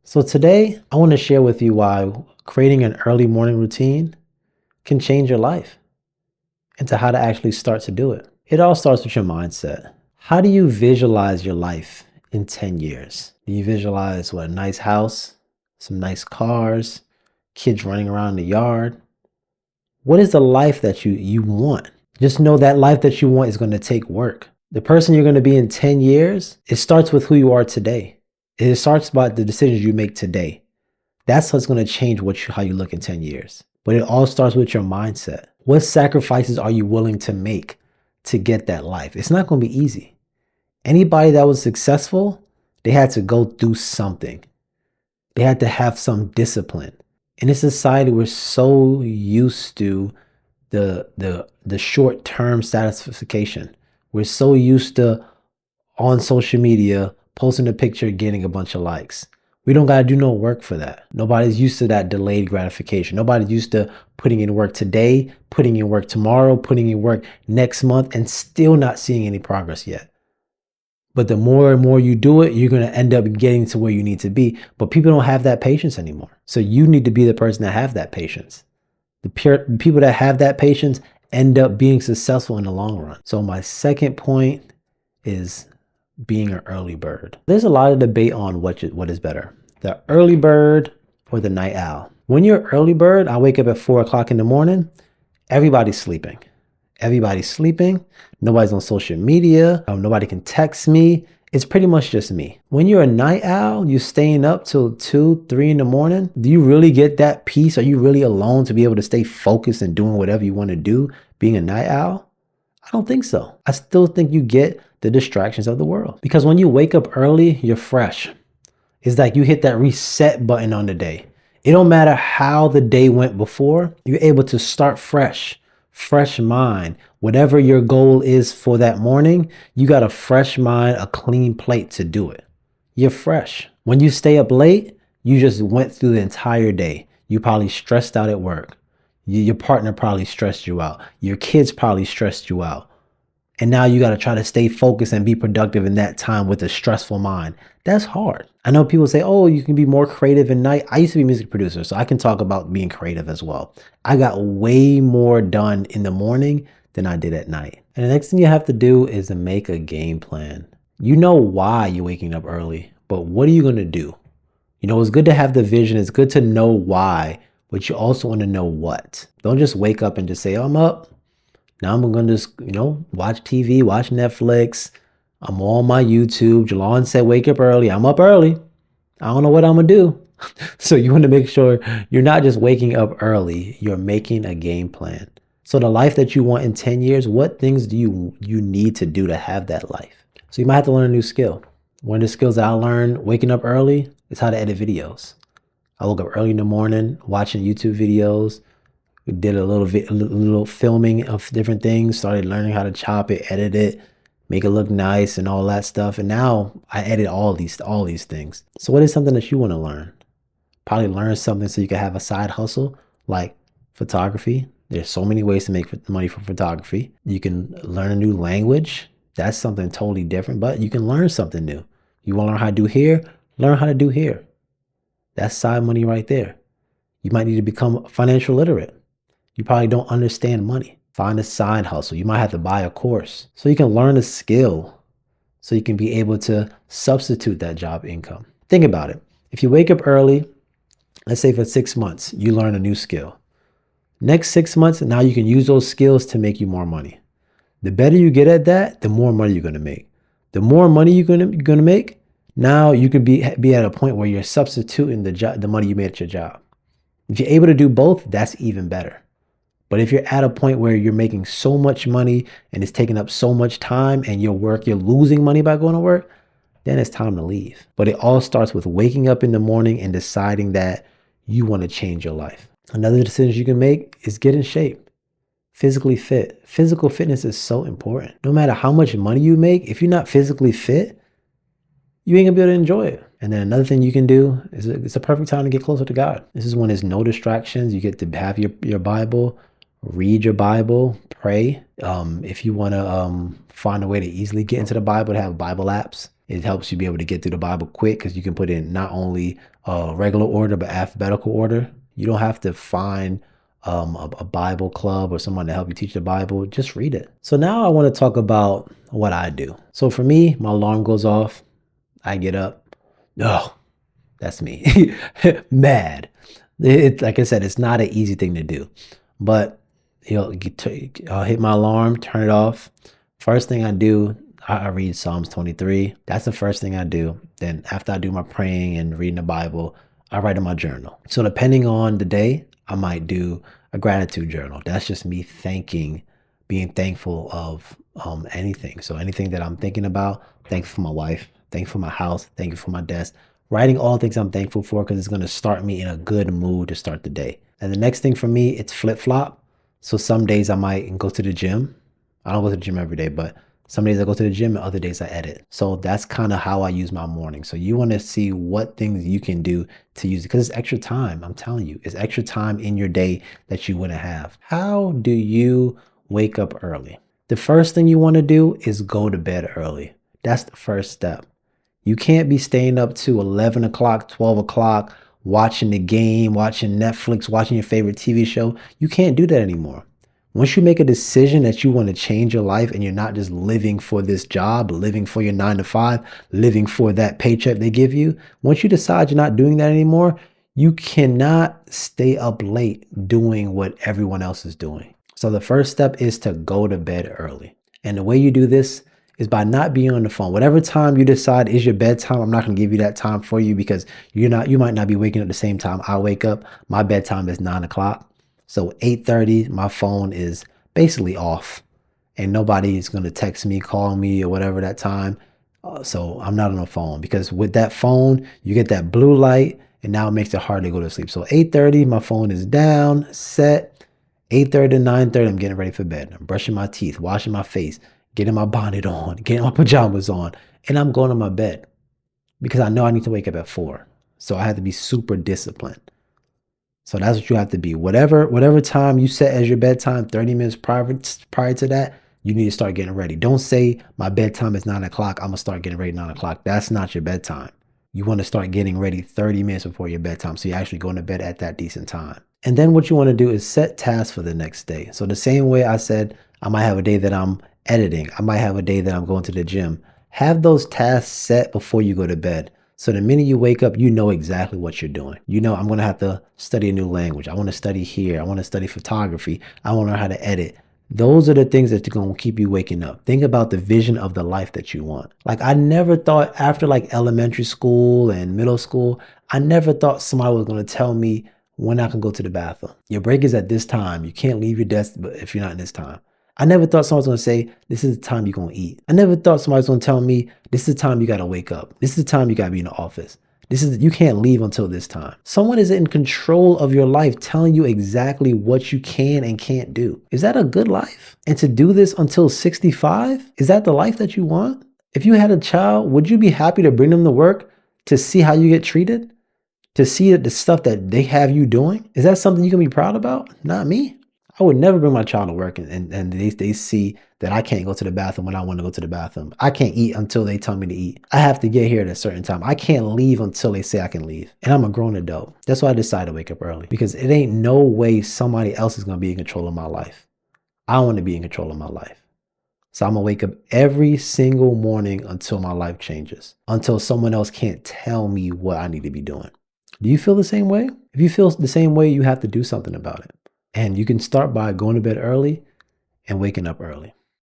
So today, I want to share with you why creating an early morning routine can change your life and to how to actually start to do it. It all starts with your mindset. How do you visualize your life in 10 years? Do you visualize what, a nice house, some nice cars, kids running around the yard? What is the life that you want? Just know that life that you want is going to take work. The person you're going to be in 10 years, it starts with who you are today. It starts by the decisions you make today. That's what's going to change how you look in 10 years. But it all starts with your mindset. What sacrifices are you willing to make to get that life? It's not going to be easy. Anybody that was successful, they had to go through something. They had to have some discipline. In a society, we're so used to the short-term satisfaction. We're so used to on social media posting a picture, getting a bunch of likes. We don't got to do no work for that. Nobody's used to that delayed gratification. Nobody's used to putting in work today, putting in work tomorrow, putting in work next month, and still not seeing any progress yet. But the more and more you do it, you're going to end up getting to where you need to be. But people don't have that patience anymore. So you need to be the person that have that patience. The people that have that patience end up being successful in the long run. So my second point is being an early bird. There's a lot of debate on what is better, the early bird or the night owl. When you're an early bird, I wake up at 4 o'clock in the morning. Everybody's sleeping. Everybody's sleeping. Nobody's on social media. Nobody can text me. It's pretty much just me. When you're a night owl, you're staying up till 2, 3 in the morning. Do you really get that peace? Are you really alone to be able to stay focused and doing whatever you want to do being a night owl? I don't think so. I still think you get the distractions of the world. Because when you wake up early, you're fresh. It's like you hit that reset button on the day. It don't matter how the day went before, you're able to start fresh mind. Whatever your goal is for that morning, you got a fresh mind, a clean plate to do it. You're fresh. When you stay up late, you just went through the entire day. You probably stressed out at work. Your partner probably stressed you out. Your kids probably stressed you out. And now you got to try to stay focused and be productive in that time with a stressful mind. That's hard. I know people say, oh, you can be more creative at night. I used to be a music producer, so I can talk about being creative as well. I got way more done in the morning than I did at night. And the next thing you have to do is to make a game plan. You know why you're waking up early, but what are you going to do? You know, it's good to have the vision. It's good to know why, but you also want to know what. Don't just wake up and just say, oh, I'm up. Now I'm going to just, watch TV, watch Netflix. I'm on my YouTube. Jalon said, wake up early. I'm up early. I don't know what I'm going to do. So you want to make sure you're not just waking up early. You're making a game plan. So the life that you want in 10 years, what things do you need to do to have that life? So you might have to learn a new skill. One of the skills that I learned waking up early is how to edit videos. I woke up early in the morning watching YouTube videos. We did a little filming of different things, started learning how to chop it, edit it, make it look nice and all that stuff. And now I edit all these things. So what is something that you want to learn? Probably learn something so you can have a side hustle like photography. There's so many ways to make money from photography. You can learn a new language. That's something totally different, but you can learn something new. You want to learn how to do hair? Learn how to do hair. That's side money right there. You might need to become financial literate. You probably don't understand money. Find a side hustle. You might have to buy a course so you can learn a skill so you can be able to substitute that job income. Think about it. If you wake up early, let's say for 6 months, you learn a new skill. Next 6 months, now you can use those skills to make you more money. The better you get at that, the more money you're going to make. The more money you're going to make, now you can be at a point where you're substituting the money you made at your job. If you're able to do both, that's even better. But if you're at a point where you're making so much money and it's taking up so much time and you're losing money by going to work, then it's time to leave. But it all starts with waking up in the morning and deciding that you want to change your life. Another decision you can make is get in shape, physically fit. Physical fitness is so important. No matter how much money you make, if you're not physically fit, you ain't gonna be able to enjoy it. And then another thing you can do is it's a perfect time to get closer to God. This is when there's no distractions. You get to have your Bible. Read your Bible, pray. If you want to find a way to easily get into the Bible, to have Bible apps. It helps you be able to get through the Bible quick because you can put in not only regular order, but alphabetical order. You don't have to find a Bible club or someone to help you teach the Bible. Just read it. So now I want to talk about what I do. So for me, my alarm goes off. I get up. Oh, that's me. Mad. Like I said, it's not an easy thing to do. But I'll hit my alarm, turn it off. First thing I do, I read Psalms 23. That's the first thing I do. Then after I do my praying and reading the Bible, I write in my journal. So depending on the day, I might do a gratitude journal. That's just me being thankful of anything. So anything that I'm thinking about, thankful for my wife, thankful for my house, thankful for my desk, writing all things I'm thankful for because it's going to start me in a good mood to start the day. And the next thing for me, it's flip-flop. So some days I might go to the gym. I don't go to the gym every day, but some days I go to the gym and other days I edit. So that's kind of how I use my morning. So you want to see what things you can do to use it because it's extra time. I'm telling you, it's extra time in your day that you wouldn't have. How do you wake up early? The first thing you want to do is go to bed early. That's the first step. You can't be staying up to 11 o'clock, 12 o'clock, watching the game, watching Netflix, watching your favorite TV show. You can't do that anymore. Once you make a decision that you want to change your life and you're not just living for this job, living for your 9 to 5, living for that paycheck they give you, once you decide you're not doing that anymore, you cannot stay up late doing what everyone else is doing. So the first step is to go to bed early. And the way you do this is by not being on the phone. Whatever time you decide is your bedtime, I'm not going to give you that time for you because you might not be waking up the same time I wake up. My bedtime is 9 o'clock. So 8:30, my phone is basically off and nobody is going to text me, call me or whatever that time. So I'm not on the phone because with that phone, you get that blue light and now it makes it hard to go to sleep. So 8:30, my phone is down, set. 8:30 to 9:30, I'm getting ready for bed. I'm brushing my teeth, washing my face, getting my bonnet on, getting my pajamas on, and I'm going to my bed because I know I need to wake up at 4. So I have to be super disciplined. So that's what you have to be. Whatever time you set as your bedtime, 30 minutes prior to that, you need to start getting ready. Don't say my bedtime is 9 o'clock. I'm going to start getting ready at 9 o'clock. That's not your bedtime. You want to start getting ready 30 minutes before your bedtime. So you're actually going to bed at that decent time. And then what you want to do is set tasks for the next day. So the same way I said, I might have a day that I'm editing. I might have a day that I'm going to the gym. Have those tasks set before you go to bed. So the minute you wake up, you know exactly what you're doing. You know, I'm going to have to study a new language. I want to study here. I want to study photography. I want to learn how to edit. Those are the things that are going to keep you waking up. Think about the vision of the life that you want. Like I never thought after like elementary school and middle school, I never thought somebody was going to tell me when I can go to the bathroom. Your break is at this time. You can't leave your desk if you're not in this time. I never thought someone was going to say, this is the time you're going to eat. I never thought somebody was going to tell me, this is the time you got to wake up. This is the time you got to be in the office. You can't leave until this time. Someone is in control of your life telling you exactly what you can and can't do. Is that a good life? And to do this until 65? Is that the life that you want? If you had a child, would you be happy to bring them to work to see how you get treated? To see the stuff that they have you doing? Is that something you can be proud about? Not me. I would never bring my child to work and they see that I can't go to the bathroom when I want to go to the bathroom. I can't eat until they tell me to eat. I have to get here at a certain time. I can't leave until they say I can leave. And I'm a grown adult. That's why I decided to wake up early because it ain't no way somebody else is going to be in control of my life. I want to be in control of my life. So I'm going to wake up every single morning until my life changes, until someone else can't tell me what I need to be doing. Do you feel the same way? If you feel the same way, you have to do something about it. And you can start by going to bed early and waking up early.